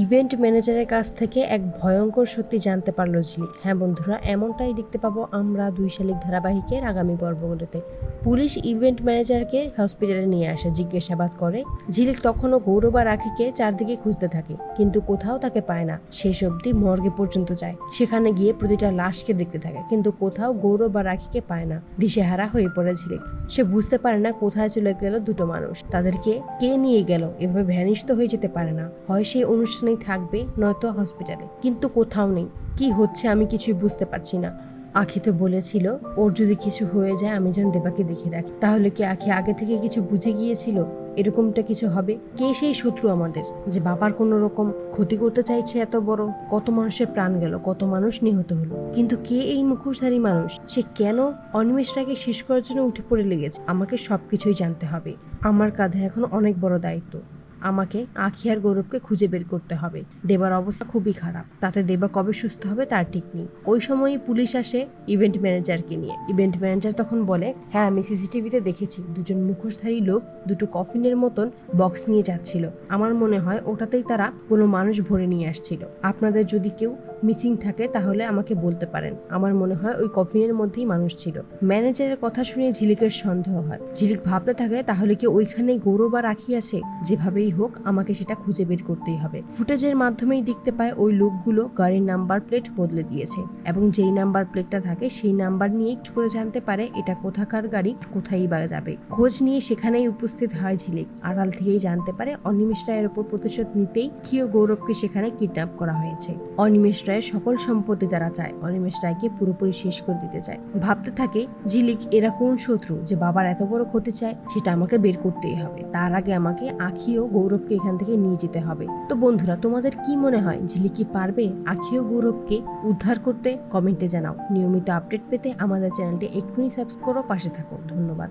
Event ম্যানেজারের কাছ থেকে এক ভয়ঙ্কর সত্যি জানতে পারলো ঝিলিক। হ্যাঁ বন্ধুরা, এমনটাই দেখতে পাবো আমরা 2 শালিক ধারাবাহিকের আগামী পর্বগুলোতে। পুলিশ ইভেন্ট ম্যানেজারকে হসপিটালে নিয়ে আসে, জিজ্ঞাসাবাদ করে। ঝিলিক তখনও গৌরব আর আখিকে চারদিকে খুঁজতে থাকে, কিন্তু কোথাও তাকে পায় না। শেষ অবধি মর্গে পর্যন্ত যায়, সেখানে গিয়ে প্রতিটা লাশকে দেখতে থাকে, কিন্তু কোথাও গৌরব আর আখিকে পায় না। দিশেহারা হয়ে পড়ে ঝিলিক। সে বুঝতে পারে না কোথায় চলে গেল দুটো মানুষ, তাদেরকে কে নিয়ে গেল। এভাবে ভ্যানিশ তো হয়ে যেতে পারে না, হয় সেই অনুষ্ঠানেই থাকবে নয়তো হসপিটালে, কিন্তু কোথাও নেই। কি হচ্ছে আমি কিছুই বুঝতে পারছি না। আখি তো বলেছিল ওর যদি কিছু হয়ে যায় আমি যেন দেবাকে দেখে রাখি। তাহলে কি আখি আগে থেকে কিছু বুঝে গিয়েছিল এরকমটা কিছু হবে? কে সেই শত্রু আমাদের যে বাবার কোনো রকম ক্ষতি করতে চাইছে এত বড়? কত মানুষের প্রাণ গেল, কত মানুষ নিহত হলো, কিন্তু কে এই মুখোশধারী মানুষ? সে কেন অনিমেষ রায়কে শেষ করার জন্য উঠে পড়ে লেগেছে? আমাকে সবকিছুই জানতে হবে। আমার কাঁধে এখন অনেক বড় দায়িত্ব। আমাকে আখি আর গৌরবকে খুঁজে বের করতে হবে। দেবার অবস্থা খুবই খারাপ, তাতে দেবা কবে সুস্থ হবে তার ঠিক নেই। ওই সময়ই পুলিশ আসে ইভেন্ট ম্যানেজারকে নিয়ে। ইভেন্ট ম্যানেজার তখন বলে, হ্যাঁ আমি সিসিটিভিতে দেখেছি দুজন মুখোশধারী লোক দুটো কফিনের মতন বক্স নিয়ে যাচ্ছিল। আমার মনে হয় ওটাতেই তারা কোনো মানুষ ভরে নিয়ে আসছিল। আপনাদের যদি কেউ মিসিং থাকে তাহলে আমাকে বলতে পারেন। আমার মনে হয় ওই কফিনের মধ্যেই মানুষ ছিল। ম্যানেজারের কথা শুনে ঝিলিকের সন্দেহ হয়। ঝিলিক ভাবতে থাকে তাহলে কি ওইখানে গৌরব আর আখি আছে? যেভাবেই হোক আমাকে সেটা খুঁজে বের করতেই হবে। ফুটেজের মাধ্যমেই দেখতে পায় ওই লোকগুলো গাড়ির নাম্বার প্লেট বদলে দিয়েছে, এবং যেই নাম্বার প্লেটটা থাকে সেই নাম্বার নিয়েই করে জানতে পারে এটা কোথাকার গাড়ি, কোথায় বা যাবে। খোঁজ নিয়ে সেখানেই উপস্থিত হয় ঝিলিক। আড়াল থেকেই জানতে পারে অনিমেষ রায়ের ওপর প্রতিশোধ নিতেই কিয় গৌরবকে সেখানে কিডন্যাপ করা হয়েছে। অনিমেষ রায়ের সকল সম্পত্তি তারা চায়, অনিমেষ রায়কে পুরোপুরি শেষ করে দিতে চায়। ভাবতে থাকে ঝিলিক এরা কোন শত্রু যে বাবার এত বড় ক্ষতি চায়? সেটা আমাকে বের করতেই হবে। তার আগে আমাকে আখি ও গৌরবকে এখান থেকে নিয়ে যেতে হবে। তো বন্ধুরা, তোমাদের কি মনে হয় ঝিলিক কি পারবে আখি ও গৌরবকে উদ্ধার করতে? কমেন্টে জানাও। নিয়মিত আপডেট পেতে আমাদের চ্যানেলটি এক্ষুনি সাবস্ক্রাইব করো, পাশে থাকো। ধন্যবাদ।